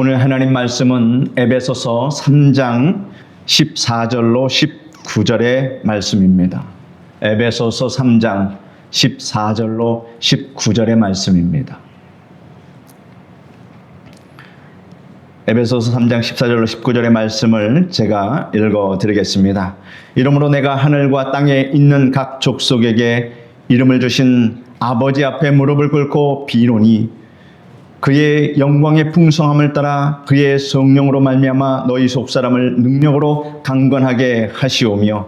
오늘 하나님 말씀은 에베소서 3장 14절로 19절의 말씀입니다. 에베소서 3장 14절로 19절의 말씀입니다. 에베소서 3장 14절로 19절의 말씀을 제가 읽어드리겠습니다. 이러므로 내가 하늘과 땅에 있는 각 족속에게 이름을 주신 아버지 앞에 무릎을 꿇고 비노니 그의 영광의 풍성함을 따라 그의 성령으로 말미암아 너희 속사람을 능력으로 강건하게 하시오며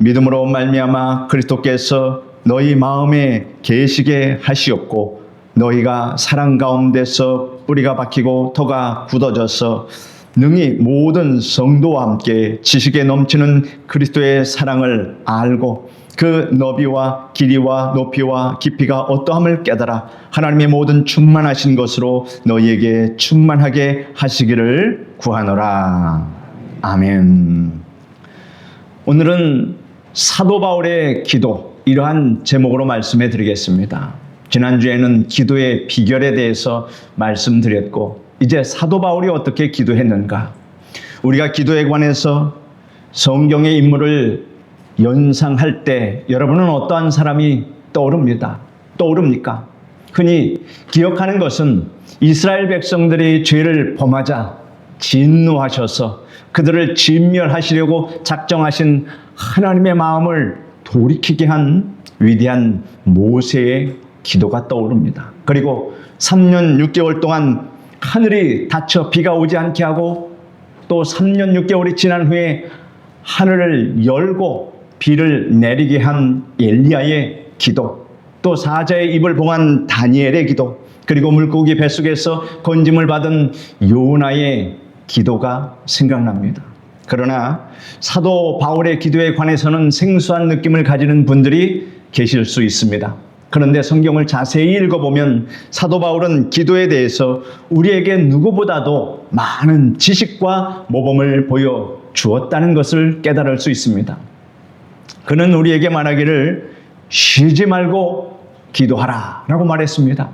믿음으로 말미암아 그리스도께서 너희 마음에 계시게 하시옵고 너희가 사랑 가운데서 뿌리가 박히고 터가 굳어져서 능히 모든 성도와 함께 지식에 넘치는 그리스도의 사랑을 알고 그 너비와 길이와 높이와 깊이가 어떠함을 깨달아 하나님의 모든 충만하신 것으로 너희에게 충만하게 하시기를 구하노라. 아멘. 오늘은 사도 바울의 기도, 이러한 제목으로 말씀해 드리겠습니다. 지난주에는 기도의 비결에 대해서 말씀드렸고 이제 사도 바울이 어떻게 기도했는가, 우리가 기도에 관해서 성경의 인물을 연상할 때 여러분은 어떠한 사람이 떠오릅니까? 흔히 기억하는 것은 이스라엘 백성들이 죄를 범하자 진노하셔서 그들을 진멸하시려고 작정하신 하나님의 마음을 돌이키게 한 위대한 모세의 기도가 떠오릅니다. 그리고 3년 6개월 동안 하늘이 닫혀 비가 오지 않게 하고 또 3년 6개월이 지난 후에 하늘을 열고 비를 내리게 한 엘리야의 기도, 또 사자의 입을 봉한 다니엘의 기도, 그리고 물고기 뱃속에서 건짐을 받은 요나의 기도가 생각납니다. 그러나 사도 바울의 기도에 관해서는 생소한 느낌을 가지는 분들이 계실 수 있습니다. 그런데 성경을 자세히 읽어보면 사도 바울은 기도에 대해서 우리에게 누구보다도 많은 지식과 모범을 보여주었다는 것을 깨달을 수 있습니다. 그는 우리에게 말하기를 쉬지 말고 기도하라 라고 말했습니다.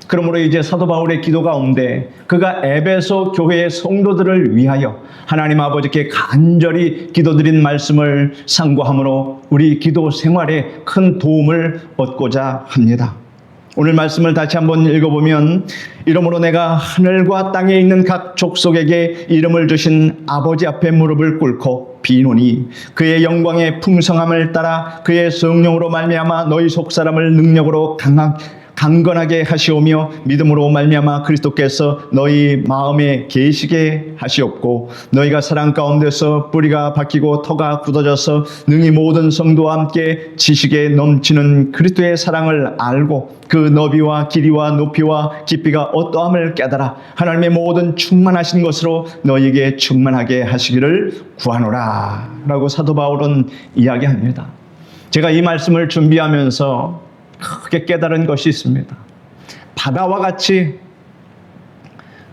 그러므로 이제 사도 바울의 기도 가운데 그가 에베소 교회의 성도들을 위하여 하나님 아버지께 간절히 기도드린 말씀을 상고함으로 우리 기도 생활에 큰 도움을 얻고자 합니다. 오늘 말씀을 다시 한번 읽어보면 이러므로 내가 하늘과 땅에 있는 각 족속에게 이름을 주신 아버지 앞에 무릎을 꿇고 비노니 그의 영광의 풍성함을 따라 그의 성령으로 말미암아 너희 속사람을 능력으로 강건하게 하시오며 믿음으로 말미암아 그리스도께서 너희 마음에 계시게 하시옵고 너희가 사랑 가운데서 뿌리가 박히고 터가 굳어져서 능히 모든 성도와 함께 지식에 넘치는 그리스도의 사랑을 알고 그 너비와 길이와 높이와 깊이가 어떠함을 깨달아 하나님의 모든 충만하신 것으로 너희에게 충만하게 하시기를 구하노라 라고 사도 바울은 이야기합니다. 제가 이 말씀을 준비하면서 크게 깨달은 것이 있습니다. 바다와 같이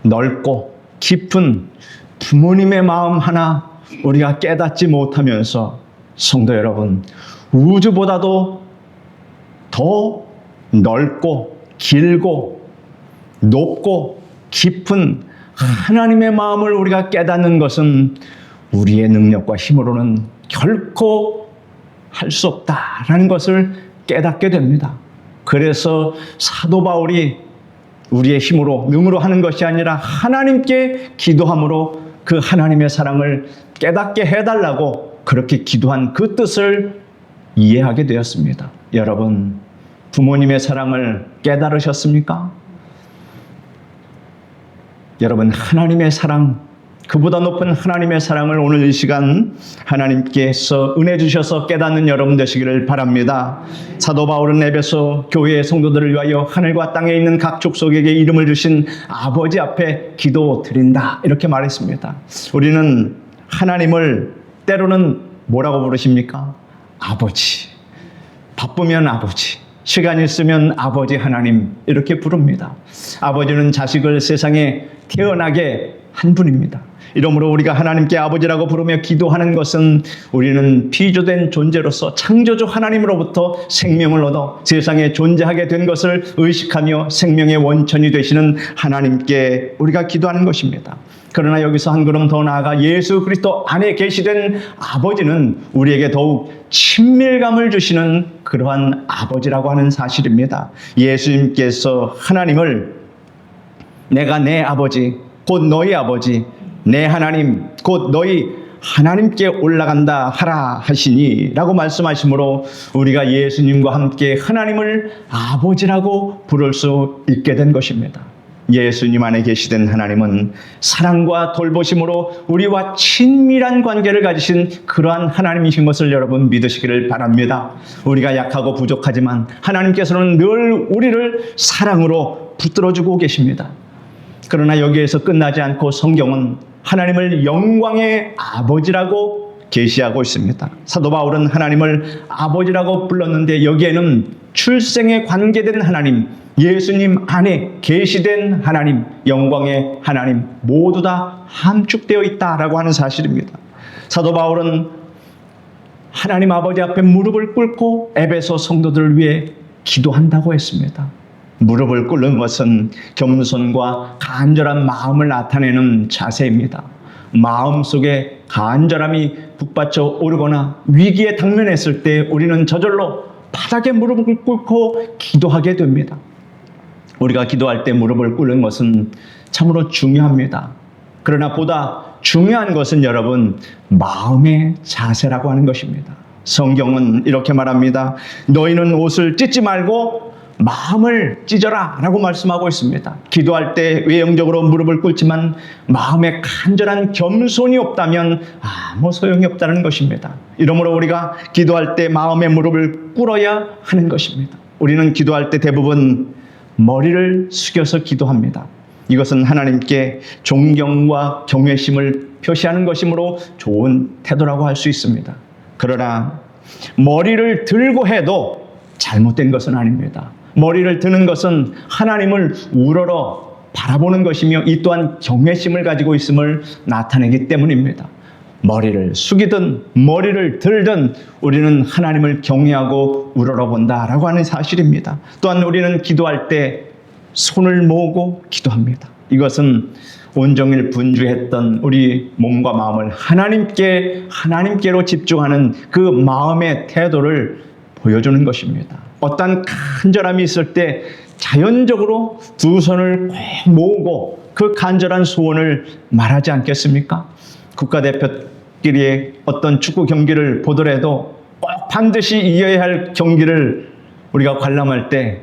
넓고 깊은 부모님의 마음 하나 우리가 깨닫지 못하면서 성도 여러분, 우주보다도 더 넓고 길고 높고 깊은 하나님의 마음을 우리가 깨닫는 것은 우리의 능력과 힘으로는 결코 할 수 없다라는 것을 깨닫게 됩니다. 그래서 사도 바울이 우리의 힘으로 능으로 하는 것이 아니라 하나님께 기도함으로 그 하나님의 사랑을 깨닫게 해달라고 그렇게 기도한 그 뜻을 이해하게 되었습니다. 여러분, 부모님의 사랑을 깨달으셨습니까? 여러분, 하나님의 사랑, 그보다 높은 하나님의 사랑을 오늘 이 시간 하나님께서 은혜 주셔서 깨닫는 여러분 되시기를 바랍니다. 사도 바울은 에베소 교회의 성도들을 위하여 하늘과 땅에 있는 각 족속에게 이름을 주신 아버지 앞에 기도드린다 이렇게 말했습니다. 우리는 하나님을 때로는 뭐라고 부르십니까? 아버지. 바쁘면 아버지, 시간 있으면 아버지 하나님 이렇게 부릅니다. 아버지는 자식을 세상에 태어나게 한 분입니다. 이러므로 우리가 하나님께 아버지라고 부르며 기도하는 것은 우리는 피조된 존재로서 창조주 하나님으로부터 생명을 얻어 세상에 존재하게 된 것을 의식하며 생명의 원천이 되시는 하나님께 우리가 기도하는 것입니다. 그러나 여기서 한 걸음 더 나아가 예수 그리스도 안에 계시된 아버지는 우리에게 더욱 친밀감을 주시는 그러한 아버지라고 하는 사실입니다. 예수님께서 하나님을 내가 내 아버지 곧 너희 아버지 내 하나님 곧 너희 하나님께 올라간다 하라 하시니 라고 말씀하시므로 우리가 예수님과 함께 하나님을 아버지라고 부를 수 있게 된 것입니다. 예수님 안에 계시된 하나님은 사랑과 돌보심으로 우리와 친밀한 관계를 가지신 그러한 하나님이신 것을 여러분 믿으시기를 바랍니다. 우리가 약하고 부족하지만 하나님께서는 늘 우리를 사랑으로 붙들어주고 계십니다. 그러나 여기에서 끝나지 않고 성경은 하나님을 영광의 아버지라고 계시하고 있습니다. 사도 바울은 하나님을 아버지라고 불렀는데 여기에는 출생에 관계된 하나님, 예수님 안에 계시된 하나님, 영광의 하나님 모두 다 함축되어 있다라고 하는 사실입니다. 사도 바울은 하나님 아버지 앞에 무릎을 꿇고 에베소 성도들을 위해 기도한다고 했습니다. 무릎을 꿇는 것은 겸손과 간절한 마음을 나타내는 자세입니다. 마음속에 간절함이 북받쳐 오르거나 위기에 당면했을 때 우리는 저절로 바닥에 무릎을 꿇고 기도하게 됩니다. 우리가 기도할 때 무릎을 꿇는 것은 참으로 중요합니다. 그러나 보다 중요한 것은 여러분 마음의 자세라고 하는 것입니다. 성경은 이렇게 말합니다. 너희는 옷을 찢지 말고 마음을 찢어라 라고 말씀하고 있습니다. 기도할 때 외형적으로 무릎을 꿇지만 마음에 간절한 겸손이 없다면 아무 소용이 없다는 것입니다. 이러므로 우리가 기도할 때 마음의 무릎을 꿇어야 하는 것입니다. 우리는 기도할 때 대부분 머리를 숙여서 기도합니다. 이것은 하나님께 존경과 경외심을 표시하는 것이므로 좋은 태도라고 할 수 있습니다. 그러나 머리를 들고 해도 잘못된 것은 아닙니다. 머리를 드는 것은 하나님을 우러러 바라보는 것이며 이 또한 경외심을 가지고 있음을 나타내기 때문입니다. 머리를 숙이든 머리를 들든 우리는 하나님을 경외하고 우러러본다라고 하는 사실입니다. 또한 우리는 기도할 때 손을 모으고 기도합니다. 이것은 온종일 분주했던 우리 몸과 마음을 하나님께로 집중하는 그 마음의 태도를 보여주는 것입니다. 어떤 간절함이 있을 때 자연적으로 두 손을 꼭 모으고 그 간절한 소원을 말하지 않겠습니까? 국가대표끼리 어떤 축구 경기를 보더라도 꼭 반드시 이겨야 할 경기를 우리가 관람할 때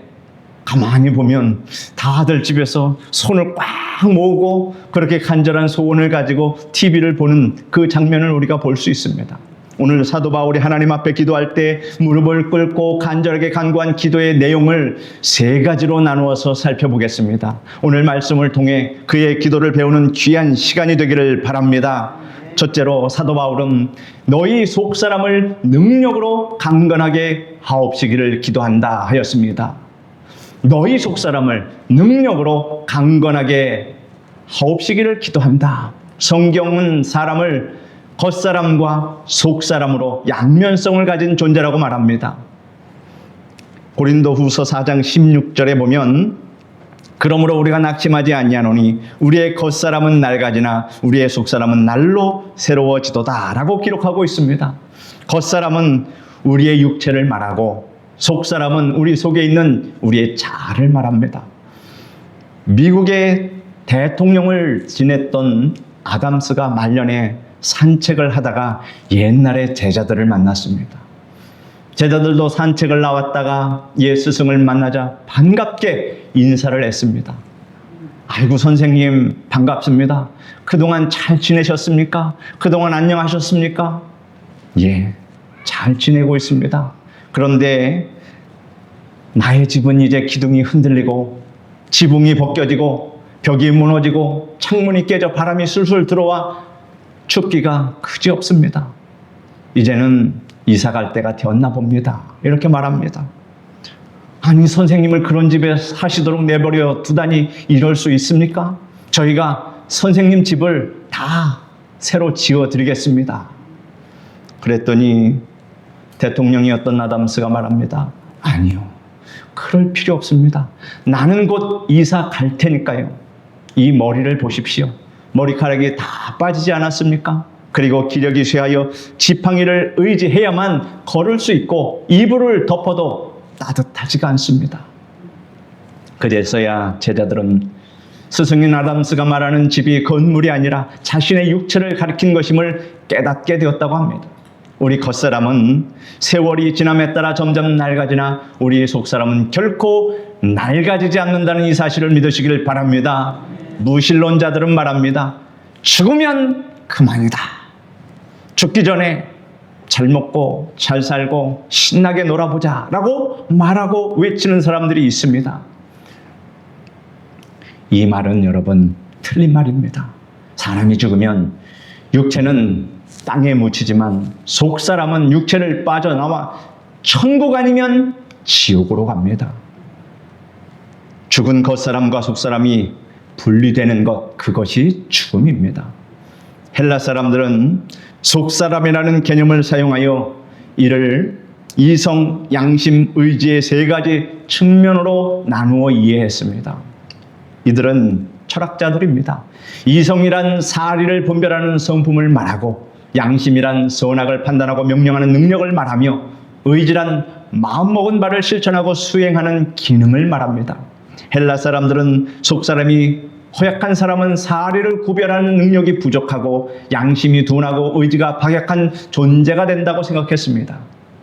가만히 보면 다들 집에서 손을 꽉 모으고 그렇게 간절한 소원을 가지고 TV를 보는 그 장면을 우리가 볼 수 있습니다. 오늘 사도 바울이 하나님 앞에 기도할 때 무릎을 꿇고 간절하게 간구한 기도의 내용을 세 가지로 나누어서 살펴보겠습니다. 오늘 말씀을 통해 그의 기도를 배우는 귀한 시간이 되기를 바랍니다. 첫째로 사도 바울은 너희 속사람을 능력으로 강건하게 하옵시기를 기도한다 하였습니다. 너희 속사람을 능력으로 강건하게 하옵시기를 기도한다. 성경은 사람을 겉사람과 속사람으로 양면성을 가진 존재라고 말합니다. 고린도후서 4장 16절에 보면 그러므로 우리가 낙심하지 아니하노니 우리의 겉사람은 낡아지나 우리의 속사람은 날로 새로워지도다 라고 기록하고 있습니다. 겉사람은 우리의 육체를 말하고 속사람은 우리 속에 있는 우리의 자아를 말합니다. 미국의 대통령을 지냈던 아담스가 말년에 산책을 하다가 옛날의 제자들을 만났습니다. 제자들도 산책을 나왔다가 옛 스승을 만나자 반갑게 인사를 했습니다. 아이고 선생님 반갑습니다. 그동안 잘 지내셨습니까? 그동안 안녕하셨습니까? 예, 잘 지내고 있습니다. 그런데 나의 집은 이제 기둥이 흔들리고 지붕이 벗겨지고 벽이 무너지고 창문이 깨져 바람이 술술 들어와 춥기가 그지없습니다. 이제는 이사 갈 때가 되었나 봅니다. 이렇게 말합니다. 아니 선생님을 그런 집에 사시도록 내버려 두다니 이럴 수 있습니까? 저희가 선생님 집을 다 새로 지어드리겠습니다. 그랬더니 대통령이었던 아담스가 말합니다. 아니요, 그럴 필요 없습니다. 나는 곧 이사 갈 테니까요. 이 머리를 보십시오. 머리카락이 다 빠지지 않았습니까? 그리고 기력이 쇠하여 지팡이를 의지해야만 걸을 수 있고 이불을 덮어도 따뜻하지가 않습니다. 그제서야 제자들은 스승인 아담스가 말하는 집이 건물이 아니라 자신의 육체를 가리킨 것임을 깨닫게 되었다고 합니다. 우리 겉사람은 세월이 지남에 따라 점점 낡아지나 우리 속사람은 결코 낡아지지 않는다는 이 사실을 믿으시길 바랍니다. 무신론자들은 말합니다. 죽으면 그만이다. 죽기 전에 잘 먹고 잘 살고 신나게 놀아보자 라고 말하고 외치는 사람들이 있습니다. 이 말은 여러분 틀린 말입니다. 사람이 죽으면 육체는 땅에 묻히지만 속사람은 육체를 빠져나와 천국 아니면 지옥으로 갑니다. 죽은 겉사람과 속사람이 분리되는 것, 그것이 죽음입니다. 헬라 사람들은 속사람이라는 개념을 사용하여 이를 이성, 양심, 의지의 세 가지 측면으로 나누어 이해했습니다. 이들은 철학자들입니다. 이성이란 사리를 분별하는 성품을 말하고, 양심이란 선악을 판단하고 명령하는 능력을 말하며, 의지란 마음먹은 바를 실천하고 수행하는 기능을 말합니다. 헬라 사람들은 속사람이 허약한 사람은 사리를 구별하는 능력이 부족하고 양심이 둔하고 의지가 박약한 존재가 된다고 생각했습니다.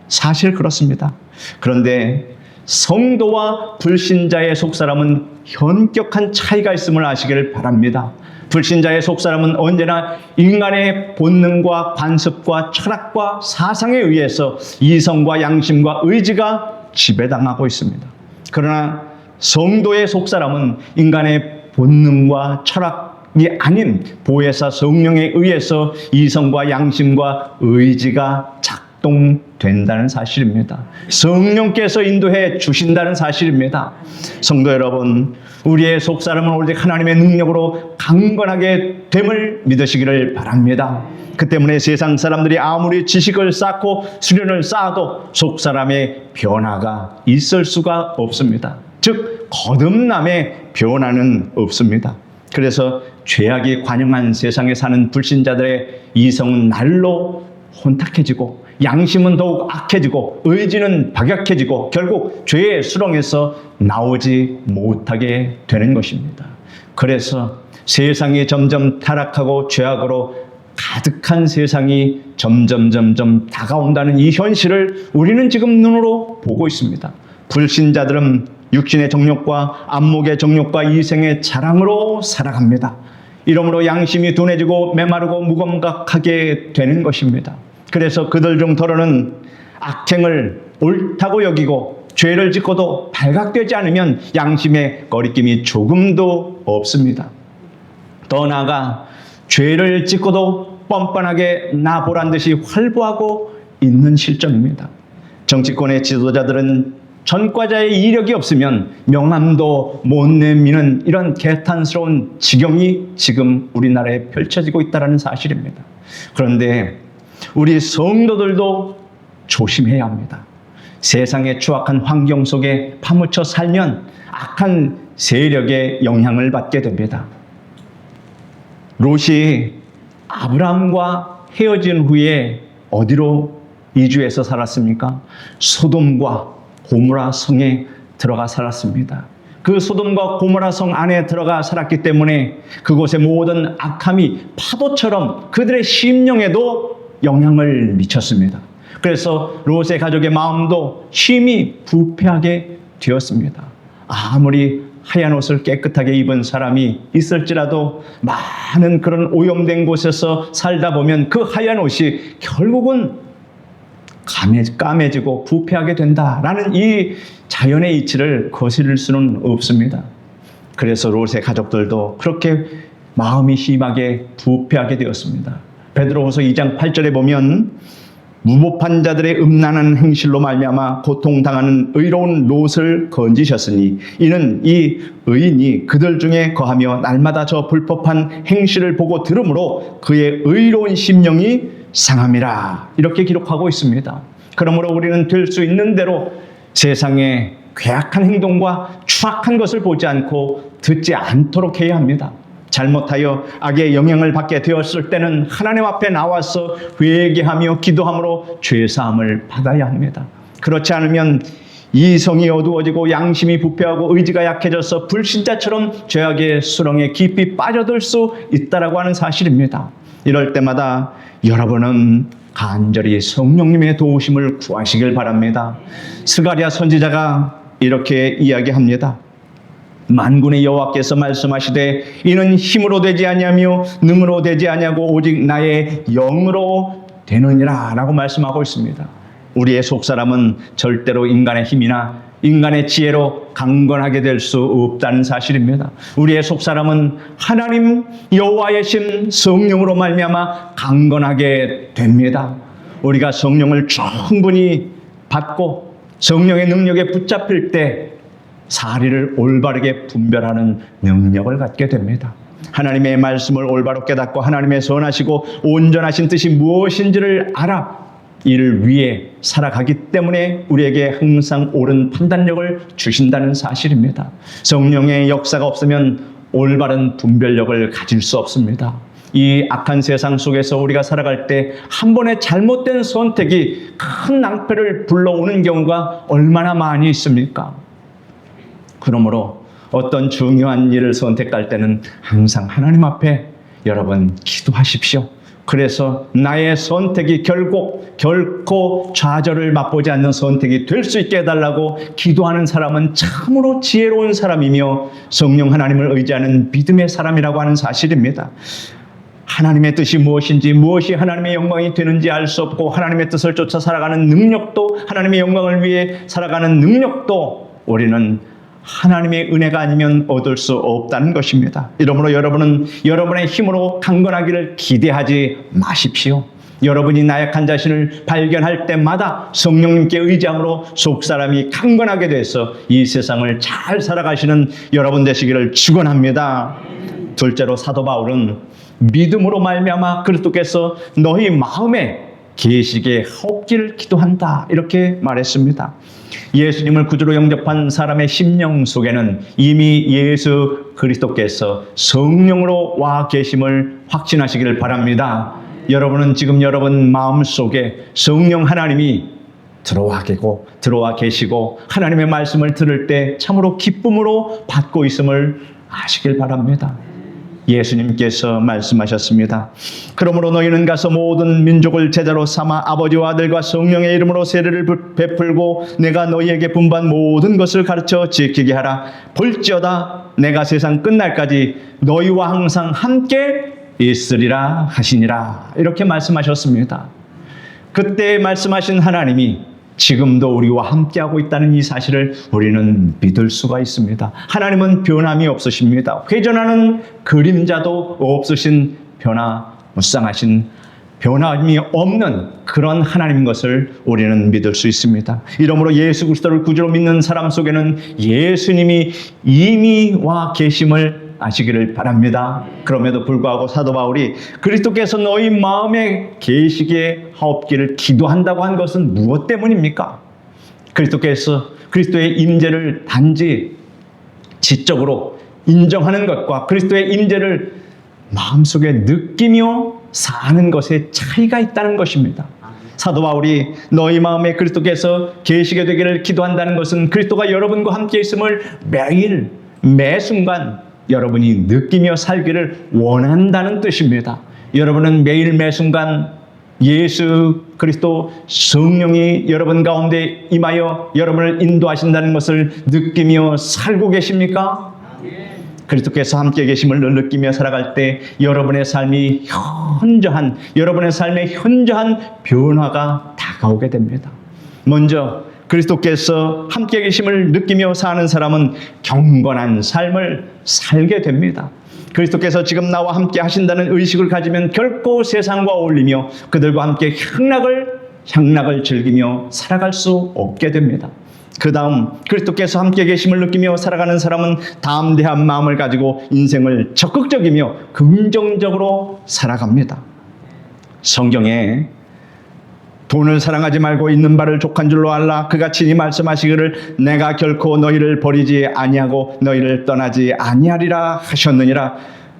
사실 그렇습니다. 그런데 성도와 불신자의 속사람은 현격한 차이가 있음을 아시기를 바랍니다. 불신자의 속사람은 언제나 인간의 본능과 관습과 철학과 사상에 의해서 이성과 양심과 의지가 지배당하고 있습니다. 그러나 성도의 속사람은 인간의 본능과 철학이 아닌 보혜사 성령에 의해서 이성과 양심과 의지가 작동된다는 사실입니다. 성령께서 인도해 주신다는 사실입니다. 성도 여러분, 우리의 속사람은 오직 하나님의 능력으로 강건하게 됨을 믿으시기를 바랍니다. 그 때문에 세상 사람들이 아무리 지식을 쌓고 수련을 쌓아도 속사람의 변화가 있을 수가 없습니다. 즉 거듭남의 변화는 없습니다. 그래서 죄악이 관영한 세상에 사는 불신자들의 이성은 날로 혼탁해지고 양심은 더욱 악해지고 의지는 박약해지고 결국 죄의 수렁에서 나오지 못하게 되는 것입니다. 그래서 세상이 점점 타락하고 죄악으로 가득한 세상이 점점 다가온다는 이 현실을 우리는 지금 눈으로 보고 있습니다. 불신자들은 육신의 정욕과 안목의 정욕과 이생의 자랑으로 살아갑니다. 이러므로 양심이 둔해지고 메마르고 무감각하게 되는 것입니다. 그래서 그들 중 더러는 악행을 옳다고 여기고 죄를 짓고도 발각되지 않으면 양심의 거리낌이 조금도 없습니다. 더 나아가 죄를 짓고도 뻔뻔하게 나 보란 듯이 활보하고 있는 실정입니다. 정치권의 지도자들은 전과자의 이력이 없으면 명함도 못 내미는 이런 개탄스러운 지경이 지금 우리나라에 펼쳐지고 있다는 사실입니다. 그런데 우리 성도들도 조심해야 합니다. 세상의 추악한 환경 속에 파묻혀 살면 악한 세력의 영향을 받게 됩니다. 롯이 아브라함과 헤어진 후에 어디로 이주해서 살았습니까? 소돔과 고모라 성에 들어가 살았습니다. 그 소돔과 고모라 성 안에 들어가 살았기 때문에 그곳의 모든 악함이 파도처럼 그들의 심령에도 영향을 미쳤습니다. 그래서 롯의 가족의 마음도 심히 부패하게 되었습니다. 아무리 하얀 옷을 깨끗하게 입은 사람이 있을지라도 많은 그런 오염된 곳에서 살다 보면 그 하얀 옷이 결국은 까매지고 부패하게 된다라는 이 자연의 이치를 거스릴 수는 없습니다. 그래서 롯의 가족들도 그렇게 마음이 심하게 부패하게 되었습니다. 베드로후서 2장 8절에 보면 무법한 자들의 음란한 행실로 말미암아 고통당하는 의로운 롯을 건지셨으니 이는 이 의인이 그들 중에 거하며 날마다 저 불법한 행실을 보고 들으므로 그의 의로운 심령이 상함이라. 이렇게 기록하고 있습니다. 그러므로 우리는 될 수 있는 대로 세상의 괴악한 행동과 추악한 것을 보지 않고 듣지 않도록 해야 합니다. 잘못하여 악의 영향을 받게 되었을 때는 하나님 앞에 나와서 회개하며 기도함으로 죄사함을 받아야 합니다. 그렇지 않으면 이성이 어두워지고 양심이 부패하고 의지가 약해져서 불신자처럼 죄악의 수렁에 깊이 빠져들 수 있다라고 하는 사실입니다. 이럴 때마다 여러분은 간절히 성령님의 도우심을 구하시길 바랍니다. 스가랴 선지자가 이렇게 이야기합니다. 만군의 여호와께서 말씀하시되 이는 힘으로 되지 아니하며 능으로 되지 아니하고 오직 나의 영으로 되느니라 라고 말씀하고 있습니다. 우리의 속사람은 절대로 인간의 힘이나 인간의 지혜로 강건하게 될 수 없다는 사실입니다. 우리의 속사람은 하나님 여호와의 신 성령으로 말미암아 강건하게 됩니다. 우리가 성령을 충분히 받고 성령의 능력에 붙잡힐 때 사리를 올바르게 분별하는 능력을 갖게 됩니다. 하나님의 말씀을 올바로 깨닫고 하나님의 선하시고 온전하신 뜻이 무엇인지를 알아 이를 위해 살아가기 때문에 우리에게 항상 옳은 판단력을 주신다는 사실입니다. 성령의 역사가 없으면 올바른 분별력을 가질 수 없습니다. 이 악한 세상 속에서 우리가 살아갈 때 한 번의 잘못된 선택이 큰 낭패를 불러오는 경우가 얼마나 많이 있습니까? 그러므로 어떤 중요한 일을 선택할 때는 항상 하나님 앞에 여러분 기도하십시오. 그래서 나의 선택이 결코 좌절을 맛보지 않는 선택이 될 수 있게 해달라고 기도하는 사람은 참으로 지혜로운 사람이며 성령 하나님을 의지하는 믿음의 사람이라고 하는 사실입니다. 하나님의 뜻이 무엇인지 무엇이 하나님의 영광이 되는지 알 수 없고 하나님의 뜻을 쫓아 살아가는 능력도 하나님의 영광을 위해 살아가는 능력도 우리는 하나님의 은혜가 아니면 얻을 수 없다는 것입니다. 이러므로 여러분은 여러분의 힘으로 강건하기를 기대하지 마십시오. 여러분이 나약한 자신을 발견할 때마다 성령님께 의지함으로 속사람이 강건하게 돼서 이 세상을 잘 살아가시는 여러분 되시기를 축원합니다. 둘째로 사도 바울은 믿음으로 말미암아 그리스도께서 너희 마음에 계시게 하옵기를 기도한다 이렇게 말했습니다. 예수님을 구주로 영접한 사람의 심령 속에는 이미 예수 그리스도께서 성령으로 와 계심을 확신하시기를 바랍니다. 여러분은 지금 여러분 마음속에 성령 하나님이 들어와 계시고 하나님의 말씀을 들을 때 참으로 기쁨으로 받고 있음을 아시길 바랍니다. 예수님께서 말씀하셨습니다. 그러므로 너희는 가서 모든 민족을 제자로 삼아 아버지와 아들과 성령의 이름으로 세례를 베풀고 내가 너희에게 분부한 모든 것을 가르쳐 지키게 하라. 볼지어다 내가 세상 끝날까지 너희와 항상 함께 있으리라 하시니라. 이렇게 말씀하셨습니다. 그때 말씀하신 하나님이 지금도 우리와 함께하고 있다는 이 사실을 우리는 믿을 수가 있습니다. 하나님은 변함이 없으십니다. 회전하는 그림자도 없으신 변화무쌍하신 변함이 없는 그런 하나님인 것을 우리는 믿을 수 있습니다. 이러므로 예수 그리스도를 구주로 믿는 사람 속에는 예수님이 이미 와 계심을 아시기를 바랍니다. 그럼에도 불구하고 사도 바울이 그리스도께서 너희 마음에 계시게 하옵기를 기도한다고 한 것은 무엇 때문입니까? 그리스도께서 그리스도의 임재를 단지 지적으로 인정하는 것과 그리스도의 임재를 마음속에 느끼며 사는 것에 차이가 있다는 것입니다. 사도 바울이 너희 마음에 그리스도께서 계시게 되기를 기도한다는 것은 그리스도가 여러분과 함께 있음을 매일 매순간 여러분이 느끼며 살기를 원한다는 뜻입니다. 여러분은 매일 매순간 예수 그리스도 성령이 여러분 가운데 임하여 여러분을 인도하신다는 것을 느끼며 살고 계십니까? 그리스도께서 함께 계심을 느끼며 살아갈 때 여러분의 삶이 여러분의 삶에 현저한 변화가 다가오게 됩니다. 먼저 그리스도께서 함께 계심을 느끼며 사는 사람은 경건한 삶을 살게 됩니다. 그리스도께서 지금 나와 함께 하신다는 의식을 가지면 결코 세상과 어울리며 그들과 함께 향락을 향락을 즐기며 살아갈 수 없게 됩니다. 그 다음 그리스도께서 함께 계심을 느끼며 살아가는 사람은 담대한 마음을 가지고 인생을 적극적이며 긍정적으로 살아갑니다. 성경에 돈을 사랑하지 말고 있는 바를 족한 줄로 알라. 그가 친히 말씀하시기를 내가 결코 너희를 버리지 아니하고 너희를 떠나지 아니하리라 하셨느니라.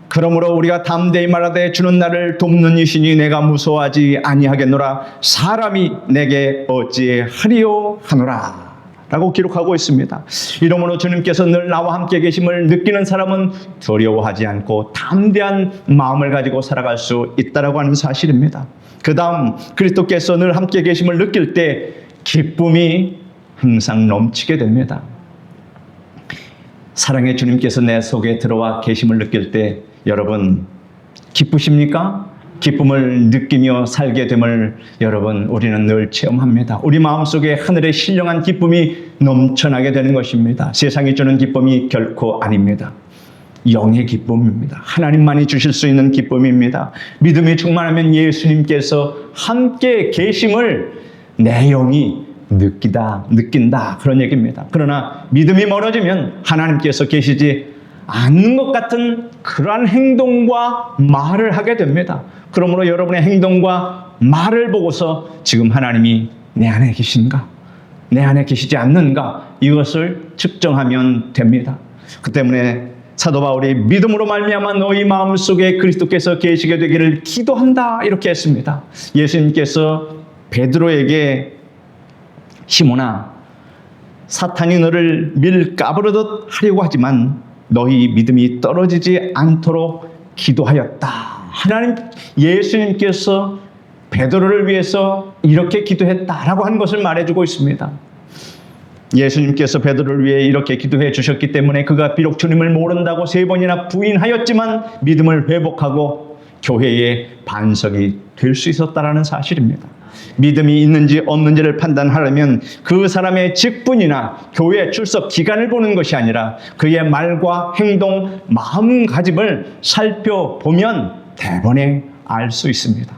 그러므로 우리가 담대히 말하되 주는 나를 돕는 이시니 내가 무서워하지 아니하겠노라. 사람이 내게 어찌하리요 하노라 라고 기록하고 있습니다. 이러므로 주님께서 늘 나와 함께 계심을 느끼는 사람은 두려워하지 않고 담대한 마음을 가지고 살아갈 수 있다라고 하는 사실입니다. 그 다음 그리스도께서 늘 함께 계심을 느낄 때 기쁨이 항상 넘치게 됩니다. 사랑의 주님께서 내 속에 들어와 계심을 느낄 때 여러분 기쁘십니까? 기쁨을 느끼며 살게 됨을 여러분 우리는 늘 체험합니다. 우리 마음속에 하늘의 신령한 기쁨이 넘쳐나게 되는 것입니다. 세상이 주는 기쁨이 결코 아닙니다. 영의 기쁨입니다. 하나님만이 주실 수 있는 기쁨입니다. 믿음이 충만하면 예수님께서 함께 계심을 내 영이 느낀다 그런 얘기입니다. 그러나 믿음이 멀어지면 하나님께서 계시지 않는 것 같은 그러한 행동과 말을 하게 됩니다. 그러므로 여러분의 행동과 말을 보고서 지금 하나님이 내 안에 계신가? 내 안에 계시지 않는가? 이것을 측정하면 됩니다. 그 때문에 사도 바울이 믿음으로 말미암아 너희 마음속에 그리스도께서 계시게 되기를 기도한다 이렇게 했습니다. 예수님께서 베드로에게 시몬아 사탄이 너를 밀 까부르듯 하려고 하지만 너희 믿음이 떨어지지 않도록 기도하였다. 하나님 예수님께서 베드로를 위해서 이렇게 기도했다라고 하는 것을 말해주고 있습니다. 예수님께서 베드로를 위해 이렇게 기도해 주셨기 때문에 그가 비록 주님을 모른다고 3번이나 부인하였지만 믿음을 회복하고 교회의 반석이 될 수 있었다라는 사실입니다. 믿음이 있는지 없는지를 판단하려면 그 사람의 직분이나 교회 출석 기간을 보는 것이 아니라 그의 말과 행동, 마음가짐을 살펴보면 대번에 알 수 있습니다.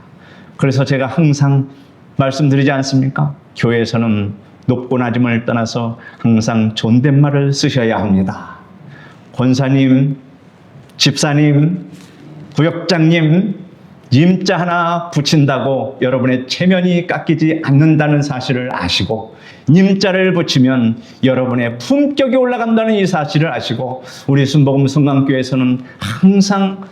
그래서 제가 항상 말씀드리지 않습니까? 교회에서는 높고 낮음을 떠나서 항상 존댓말을 쓰셔야 합니다. 권사님, 집사님, 구역장님, 임자 하나 붙인다고 여러분의 체면이 깎이지 않는다는 사실을 아시고 임자를 붙이면 여러분의 품격이 올라간다는 이 사실을 아시고 우리 순복음 성강교회에서는 항상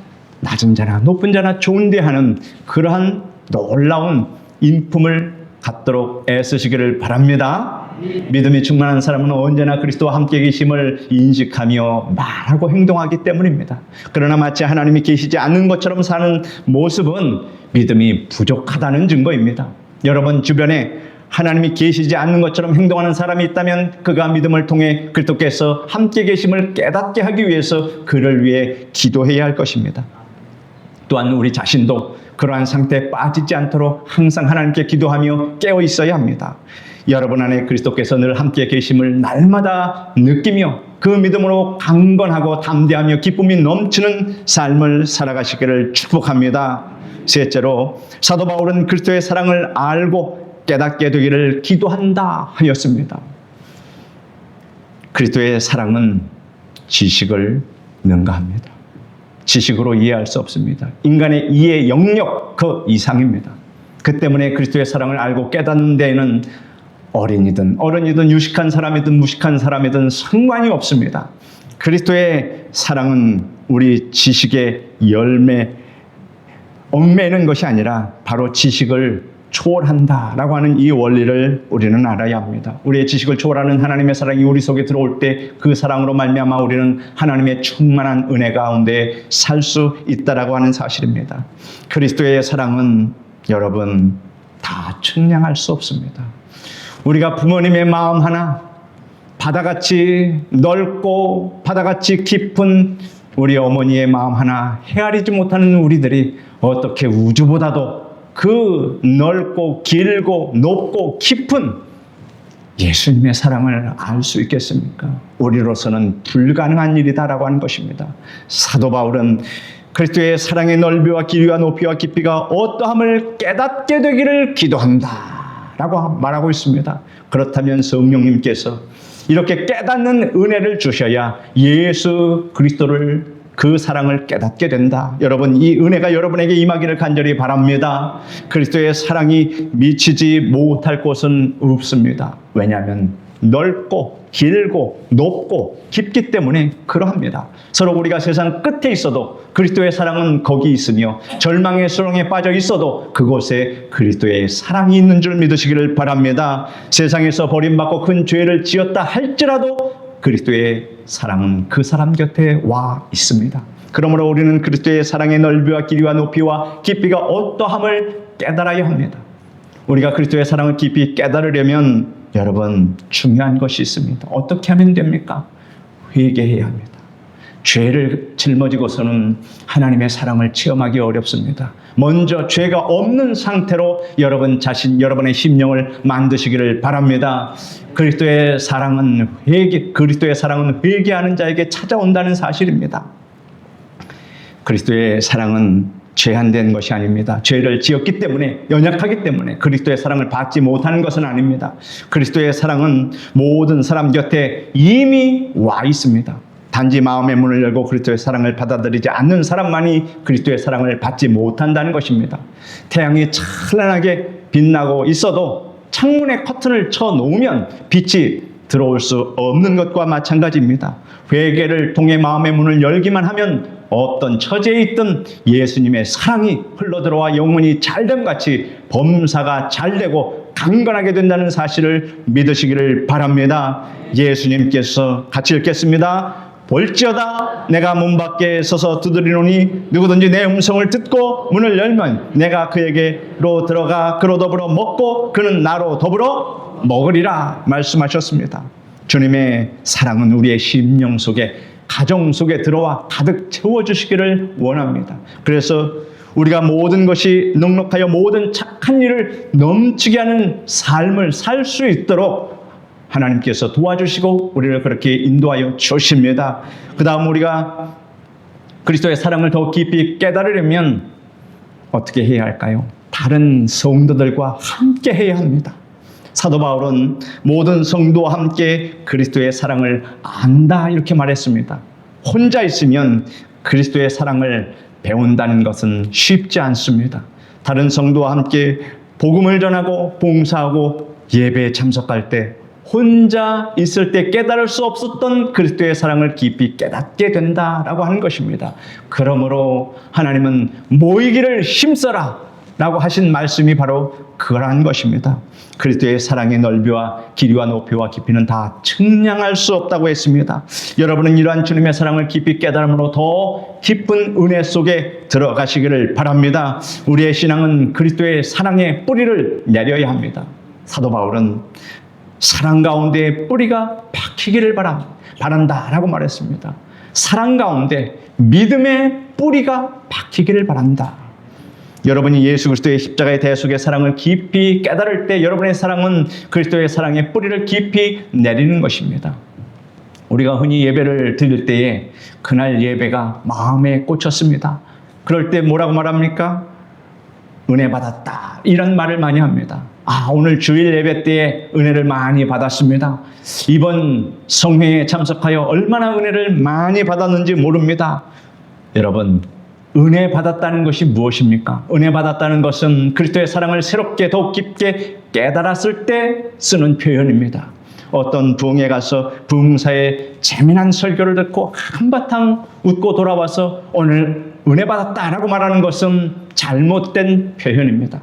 낮은 자나 높은 자나 좋은 데 하는 그러한 놀라운 인품을 갖도록 애쓰시기를 바랍니다. 믿음이 충만한 사람은 언제나 그리스도와 함께 계심을 인식하며 말하고 행동하기 때문입니다. 그러나 마치 하나님이 계시지 않는 것처럼 사는 모습은 믿음이 부족하다는 증거입니다. 여러분 주변에 하나님이 계시지 않는 것처럼 행동하는 사람이 있다면 그가 믿음을 통해 그리스도께서 함께 계심을 깨닫게 하기 위해서 그를 위해 기도해야 할 것입니다. 또한 우리 자신도 그러한 상태에 빠지지 않도록 항상 하나님께 기도하며 깨어 있어야 합니다. 여러분 안에 그리스도께서 늘 함께 계심을 날마다 느끼며 그 믿음으로 강건하고 담대하며 기쁨이 넘치는 삶을 살아가시기를 축복합니다. 셋째로 사도 바울은 그리스도의 사랑을 알고 깨닫게 되기를 기도한다 하였습니다. 그리스도의 사랑은 지식을 능가합니다. 지식으로 이해할 수 없습니다. 인간의 이해 영역 그 이상입니다. 그 때문에 그리스도의 사랑을 알고 깨닫는 데에는 어린이든 어른이든 유식한 사람이든 무식한 사람이든 상관이 없습니다. 그리스도의 사랑은 우리 지식의 얽매이는 것이 아니라 바로 지식을 초월한다라고 하는 이 원리를 우리는 알아야 합니다. 우리의 지식을 초월하는 하나님의 사랑이 우리 속에 들어올 때 그 사랑으로 말미암아 우리는 하나님의 충만한 은혜 가운데 살 수 있다라고 하는 사실입니다. 그리스도의 사랑은 여러분 다 측량할 수 없습니다. 우리가 부모님의 마음 하나, 바다같이 넓고 바다같이 깊은 우리 어머니의 마음 하나 헤아리지 못하는 우리들이 어떻게 우주보다도 그 넓고 길고 높고 깊은 예수님의 사랑을 알 수 있겠습니까? 우리로서는 불가능한 일이다라고 하는 것입니다. 사도 바울은 그리스도의 사랑의 넓이와 길이와 높이와 깊이가 어떠함을 깨닫게 되기를 기도한다 라고 말하고 있습니다. 그렇다면 성령님께서 이렇게 깨닫는 은혜를 주셔야 예수 그리스도를, 그 사랑을 깨닫게 된다. 여러분, 이 은혜가 여러분에게 임하기를 간절히 바랍니다. 그리스도의 사랑이 미치지 못할 곳은 없습니다. 왜냐하면 넓고 길고 높고 깊기 때문에 그러합니다. 서로 우리가 세상 끝에 있어도 그리스도의 사랑은 거기 있으며, 절망의 수렁에 빠져 있어도 그곳에 그리스도의 사랑이 있는 줄 믿으시기를 바랍니다. 세상에서 버림받고 큰 죄를 지었다 할지라도 그리스도의 사랑은 그 사람 곁에 와 있습니다. 그러므로 우리는 그리스도의 사랑의 넓이와 길이와 높이와 깊이가 어떠함을 깨달아야 합니다. 우리가 그리스도의 사랑을 깊이 깨달으려면 여러분, 중요한 것이 있습니다. 어떻게 하면 됩니까? 회개해야 합니다. 죄를 짊어지고서는 하나님의 사랑을 체험하기 어렵습니다. 먼저 죄가 없는 상태로 여러분 자신, 여러분의 심령을 만드시기를 바랍니다. 그리스도의 사랑은 회개하는 자에게 찾아온다는 사실입니다. 그리스도의 사랑은 제한된 것이 아닙니다. 죄를 지었기 때문에, 연약하기 때문에 그리스도의 사랑을 받지 못하는 것은 아닙니다. 그리스도의 사랑은 모든 사람 곁에 이미 와 있습니다. 단지 마음의 문을 열고 그리스도의 사랑을 받아들이지 않는 사람만이 그리스도의 사랑을 받지 못한다는 것입니다. 태양이 찬란하게 빛나고 있어도 창문에 커튼을 쳐놓으면 빛이 들어올 수 없는 것과 마찬가지입니다. 회개를 통해 마음의 문을 열기만 하면 어떤 처지에 있든 예수님의 사랑이 흘러들어와 영혼이 잘됨같이 범사가 잘되고 강건하게 된다는 사실을 믿으시기를 바랍니다. 예수님께서 같이 읽겠습니다. 볼지어다 내가 문 밖에 서서 두드리노니 누구든지 내 음성을 듣고 문을 열면 내가 그에게로 들어가 그로 더불어 먹고 그는 나로 더불어 먹으리라 말씀하셨습니다. 주님의 사랑은 우리의 심령 속에, 가정 속에 들어와 가득 채워주시기를 원합니다. 그래서 우리가 모든 것이 넉넉하여 모든 착한 일을 넘치게 하는 삶을 살 수 있도록 하나님께서 도와주시고 우리를 그렇게 인도하여 주십니다. 그 다음 우리가 그리스도의 사랑을 더 깊이 깨달으려면 어떻게 해야 할까요? 다른 성도들과 함께 해야 합니다. 사도 바울은 모든 성도와 함께 그리스도의 사랑을 안다 이렇게 말했습니다. 혼자 있으면 그리스도의 사랑을 배운다는 것은 쉽지 않습니다. 다른 성도와 함께 복음을 전하고 봉사하고 예배에 참석할 때 혼자 있을 때 깨달을 수 없었던 그리스도의 사랑을 깊이 깨닫게 된다라고 하는 것입니다. 그러므로 하나님은 모이기를 힘써라 라고 하신 말씀이 바로 그러한 것입니다. 그리스도의 사랑의 넓이와 길이와 높이와 깊이는 다 측량할 수 없다고 했습니다. 여러분은 이러한 주님의 사랑을 깊이 깨달음으로 더 깊은 은혜 속에 들어가시기를 바랍니다. 우리의 신앙은 그리스도의 사랑의 뿌리를 내려야 합니다. 사도 바울은 사랑 가운데 뿌리가 박히기를 바란다라고 말했습니다. 사랑 가운데 믿음의 뿌리가 박히기를 바란다. 여러분이 예수 그리스도의 십자가의 대속의 사랑을 깊이 깨달을 때 여러분의 사랑은 그리스도의 사랑의 뿌리를 깊이 내리는 것입니다. 우리가 흔히 예배를 드릴 때에 그날 예배가 마음에 꽂혔습니다. 그럴 때 뭐라고 말합니까? 은혜 받았다 이런 말을 많이 합니다. 오늘 주일 예배 때에 은혜를 많이 받았습니다. 이번 성회에 참석하여 얼마나 은혜를 많이 받았는지 모릅니다. 여러분, 은혜 받았다는 것이 무엇입니까? 은혜 받았다는 것은 그리스도의 사랑을 새롭게 더욱 깊게 깨달았을 때 쓰는 표현입니다. 어떤 부흥에 가서 부흥사의 재미난 설교를 듣고 한바탕 웃고 돌아와서 오늘 은혜 받았다라고 말하는 것은 잘못된 표현입니다.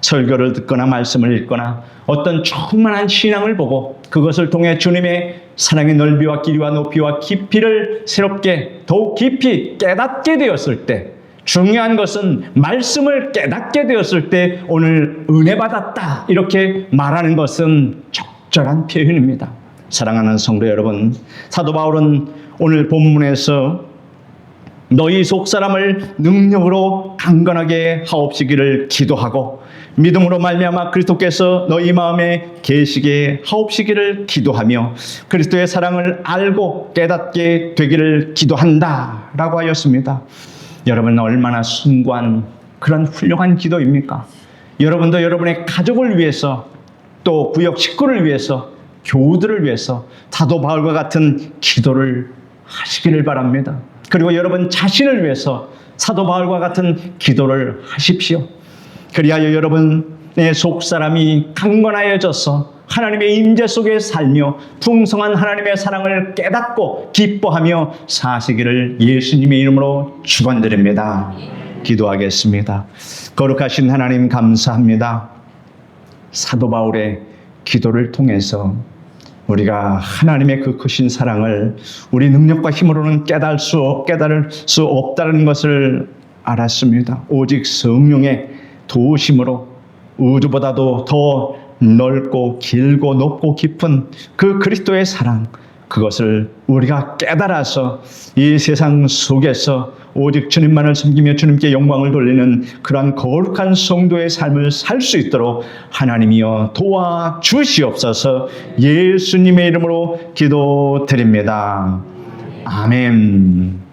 설교를 듣거나 말씀을 읽거나 어떤 충만한 신앙을 보고 그것을 통해 주님의 사랑의 넓이와 길이와 높이와 깊이를 새롭게 더욱 깊이 깨닫게 되었을 때, 중요한 것은 말씀을 깨닫게 되었을 때 오늘 은혜 받았다 이렇게 말하는 것은 적절한 표현입니다. 사랑하는 성도 여러분, 사도 바울은 오늘 본문에서 너희 속사람을 능력으로 강건하게 하옵시기를 기도하고 믿음으로 말미암아 그리스도께서 너희 마음에 계시게 하옵시기를 기도하며 그리스도의 사랑을 알고 깨닫게 되기를 기도한다라고 하였습니다. 여러분, 얼마나 숭고한 그런 훌륭한 기도입니까? 여러분도 여러분의 가족을 위해서 또 구역 식구를 위해서, 교우들을 위해서 사도 바울과 같은 기도를 하시기를 바랍니다. 그리고 여러분 자신을 위해서 사도 바울과 같은 기도를 하십시오. 그리하여 여러분의 속사람이 강건하여져서 하나님의 임재 속에 살며 풍성한 하나님의 사랑을 깨닫고 기뻐하며 사시기를 예수님의 이름으로 축원드립니다. 기도하겠습니다. 거룩하신 하나님 감사합니다. 사도 바울의 기도를 통해서 우리가 하나님의 그 크신 사랑을 우리 능력과 힘으로는 깨달을 수 없다는 것을 알았습니다. 오직 성령의 도우심으로 우주보다도 더 넓고 길고 높고 깊은 그 그리스도의 사랑, 그것을 우리가 깨달아서 이 세상 속에서 오직 주님만을 섬기며 주님께 영광을 돌리는 그러한 거룩한 성도의 삶을 살 수 있도록 하나님이여 도와주시옵소서. 예수님의 이름으로 기도드립니다. 아멘.